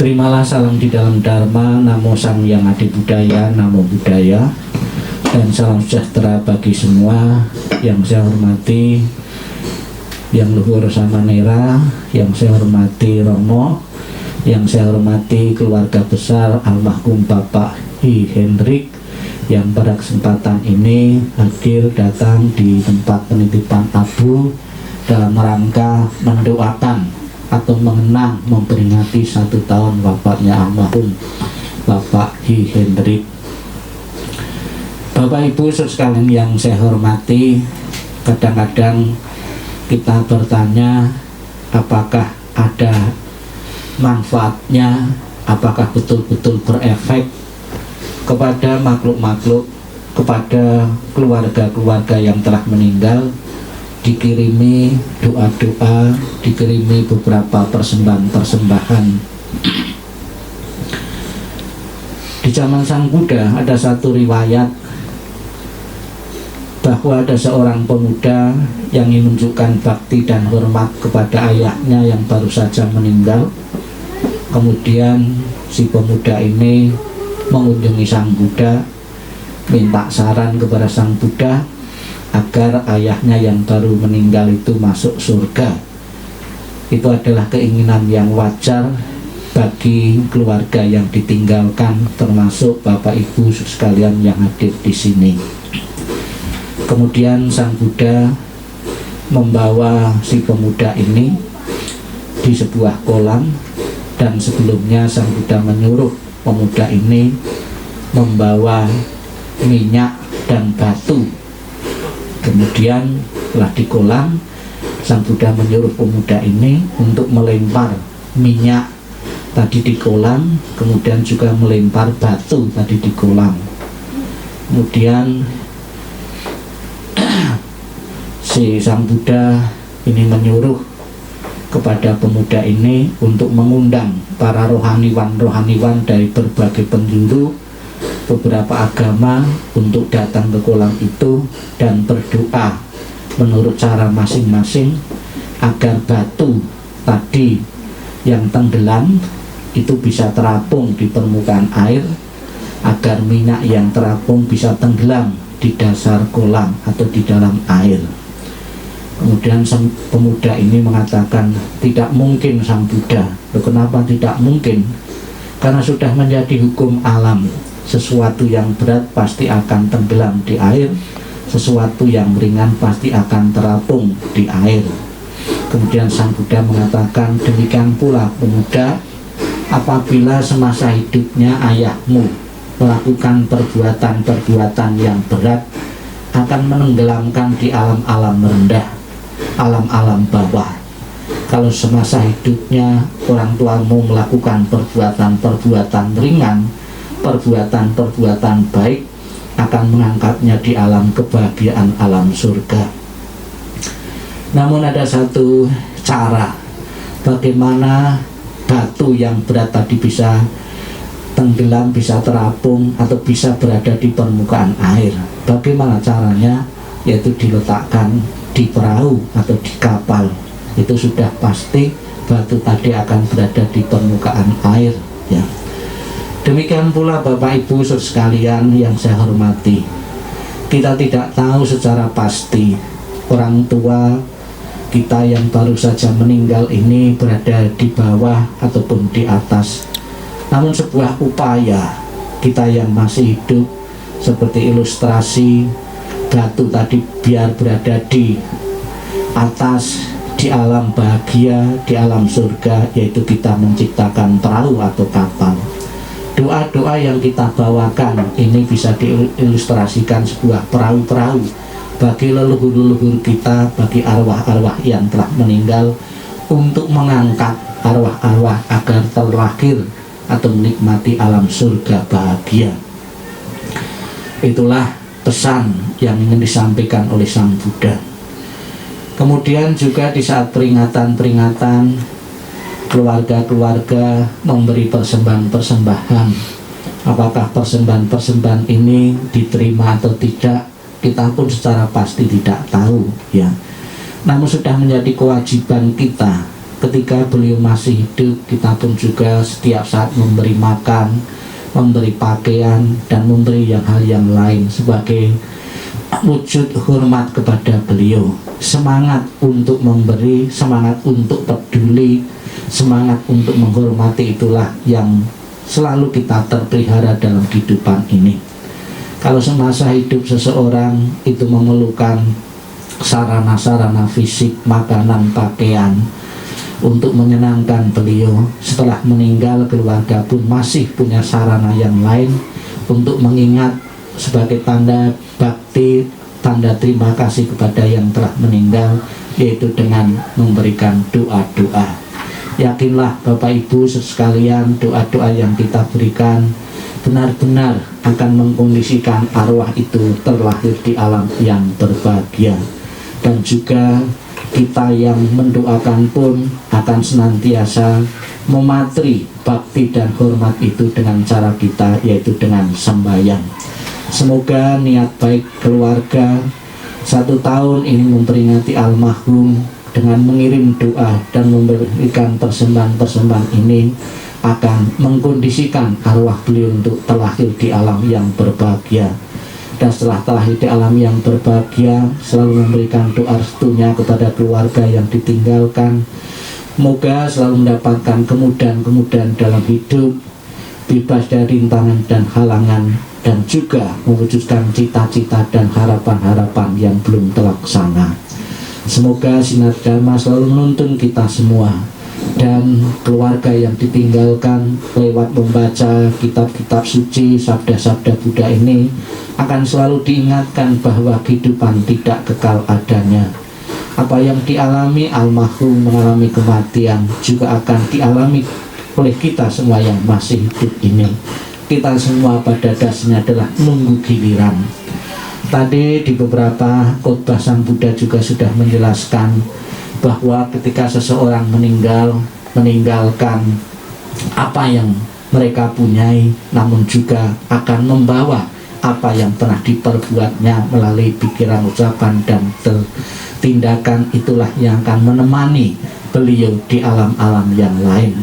Terimalah salam di dalam Dharma, Namo Sang Yang Adi Budaya, Namo Buddhaya. Dan salam sejahtera bagi semua. Yang saya hormati Yang Luhur Samanera, yang saya hormati Romo, yang saya hormati keluarga besar almarhum Bapak I. Hendrik, yang pada kesempatan ini hadir datang di tempat penitipan abu dalam rangka mendoakan atau mengenang memperingati 1 tahun wafatnya almarhum Bapak I. Hendrik. Bapak Ibu sekalian yang saya hormati, kadang-kadang kita bertanya apakah ada manfaatnya, apakah betul-betul berefek kepada makhluk-makhluk, kepada keluarga-keluarga yang telah meninggal, dikirimi doa-doa, dikirimi beberapa persembahan-persembahan. Di zaman Sang Buddha ada satu riwayat bahwa ada seorang pemuda yang ingin menunjukkan bakti dan hormat kepada ayahnya yang baru saja meninggal. Kemudian si pemuda ini mengunjungi Sang Buddha, minta saran kepada Sang Buddha agar ayahnya yang baru meninggal itu masuk surga. Itu adalah keinginan yang wajar bagi keluarga yang ditinggalkan, termasuk Bapak Ibu sekalian yang hadir di sini. Kemudian Sang Buddha membawa si pemuda ini di sebuah kolam, dan sebelumnya Sang Buddha menyuruh pemuda ini membawa minyak dan batu. Kemudian setelah di kolam, Sang Buddha menyuruh pemuda ini untuk melempar minyak tadi di kolam, kemudian juga melempar batu tadi di kolam. Kemudian si Sang Buddha ini menyuruh kepada pemuda ini untuk mengundang para rohaniwan-rohaniwan dari berbagai penjuru beberapa agama untuk datang ke kolam itu dan berdoa menurut cara masing-masing agar batu tadi yang tenggelam itu bisa terapung di permukaan air, agar minyak yang terapung bisa tenggelam di dasar kolam atau di dalam air. Kemudian sang pemuda ini mengatakan, tidak mungkin Sang Buddha. Kenapa tidak mungkin? Karena sudah menjadi hukum alam, sesuatu yang berat pasti akan tenggelam di air, sesuatu yang ringan pasti akan terapung di air. Kemudian Sang Buddha mengatakan, demikian pula pemuda, apabila semasa hidupnya ayahmu melakukan perbuatan-perbuatan yang berat, akan menenggelamkan di alam-alam rendah, alam-alam bawah. Kalau semasa hidupnya orang tuamu melakukan perbuatan-perbuatan ringan, perbuatan-perbuatan baik, akan mengangkatnya di alam kebahagiaan, alam surga. Namun ada satu cara bagaimana batu yang berat tadi bisa tenggelam, bisa terapung, atau bisa berada di permukaan air. Bagaimana caranya? Yaitu diletakkan di perahu atau di kapal. Itu sudah pasti batu tadi akan berada di permukaan air, ya. Demikian pula Bapak Ibu sekalian yang saya hormati, kita tidak tahu secara pasti orang tua kita yang baru saja meninggal ini berada di bawah ataupun di atas. Namun sebuah upaya kita yang masih hidup, seperti ilustrasi batu tadi, biar berada di atas, di alam bahagia, di alam surga, yaitu kita menciptakan perahu atau kapal. Doa-doa yang kita bawakan ini bisa diilustrasikan sebuah perahu-perahu bagi leluhur-leluhur kita, bagi arwah-arwah yang telah meninggal, untuk mengangkat arwah-arwah agar terlahir atau menikmati alam surga bahagia. Itulah pesan yang ingin disampaikan oleh Sang Buddha. Kemudian juga di saat peringatan-peringatan, keluarga-keluarga memberi persembahan-persembahan. Apakah persembahan-persembahan ini diterima atau tidak, kita pun secara pasti tidak tahu, ya. Namun sudah menjadi kewajiban kita ketika beliau masih hidup, kita pun juga setiap saat memberi makan, memberi pakaian, dan memberi hal yang lain sebagai wujud hormat kepada beliau. Semangat untuk memberi, semangat untuk peduli, semangat untuk menghormati, itulah yang selalu kita terpelihara dalam kehidupan ini. Kalau semasa hidup seseorang itu memerlukan sarana-sarana fisik, makanan, pakaian untuk menyenangkan beliau, setelah meninggal keluarga pun masih punya sarana yang lain untuk mengingat sebagai tanda bakti, tanda terima kasih kepada yang telah meninggal, yaitu dengan memberikan doa-doa. Yakinlah Bapak Ibu sekalian, doa-doa yang kita berikan benar-benar akan mengkondisikan arwah itu terlahir di alam yang berbahagia. Dan juga kita yang mendoakan pun akan senantiasa mematri bakti dan hormat itu dengan cara kita, yaitu dengan sembahyang. Semoga niat baik keluarga 1 tahun ini memperingati almarhum dengan mengirim doa dan memberikan persembahan-persembahan ini akan mengkondisikan arwah beliau untuk terlahir di alam yang berbahagia. Dan setelah terlahir di alam yang berbahagia, selalu memberikan doa restunya kepada keluarga yang ditinggalkan. Semoga selalu mendapatkan kemudahan-kemudahan dalam hidup, bebas dari rintangan dan halangan, dan juga mewujudkan cita-cita dan harapan-harapan yang belum terlaksana. Semoga sinar Dharma selalu menuntun kita semua dan keluarga yang ditinggalkan lewat membaca kitab-kitab suci, sabda-sabda Buddha ini akan selalu diingatkan bahwa kehidupan tidak kekal adanya. Apa yang dialami almarhum mengalami kematian juga akan dialami oleh kita semua yang masih hidup ini. Kita semua pada dasarnya adalah nunggu giliran. Tadi di beberapa khotbah Sang Buddha juga sudah menjelaskan bahwa ketika seseorang meninggalkan apa yang mereka punyai, namun juga akan membawa apa yang pernah diperbuatnya melalui pikiran, ucapan, dan tindakan, itulah yang akan menemani beliau di alam-alam yang lain.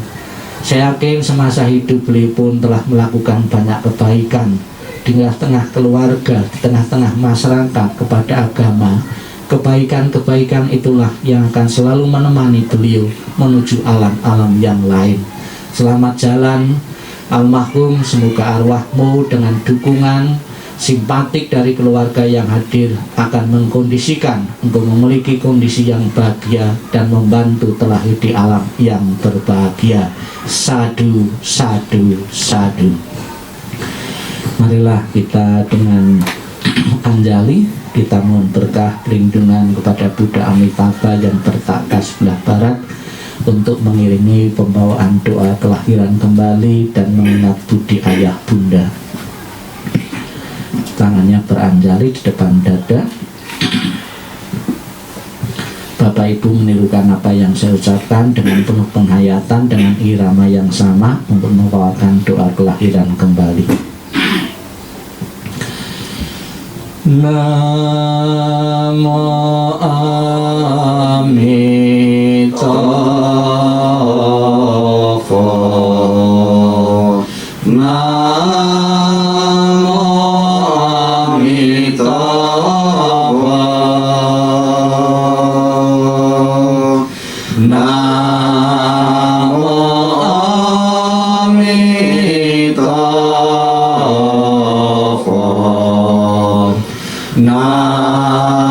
Saya yakin semasa hidup beliau pun telah melakukan banyak kebaikan di tengah-tengah keluarga, di tengah-tengah masyarakat, kepada agama. Kebaikan-kebaikan itulah yang akan selalu menemani beliau menuju alam-alam yang lain. Selamat jalan almarhum, semoga arwahmu dengan dukungan simpatik dari keluarga yang hadir akan mengkondisikan untuk memiliki kondisi yang bahagia dan membantu terlahir di alam yang berbahagia. Sadu, sadu, sadu. Marilah kita dengan anjali kita mohon berkah perlindungan kepada Buddha Amitabha yang bertakhta sebelah barat untuk mengiringi pembawaan doa kelahiran kembali dan mengingat budi ayah bunda. Tangannya beranjali di depan dada. Bapak Ibu menirukan apa yang saya ucapkan dengan penuh penghayatan, dengan irama yang sama untuk membawakan doa kelahiran kembali. Namo Amitabha. Namo Amitabha. Namo Amitabha.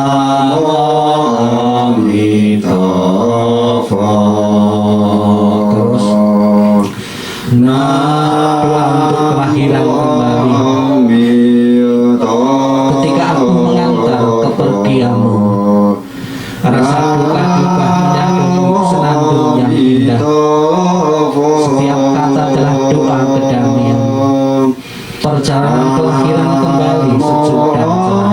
Namo Amitabha. Terus doa untuk kelahiran kembali. Ketika aku mengantar kepergianmu, rasa duka-duka menyambut senandung yang indah. Setiap kata adalah doa kedamaian. Perjalanan kelahiran kembali sejuk dan cerah.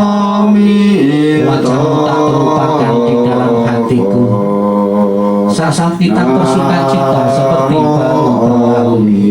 Wajahmu tak terlupakan di dalam hatiku. Saat kita bersuka cita seperti baru berlalu.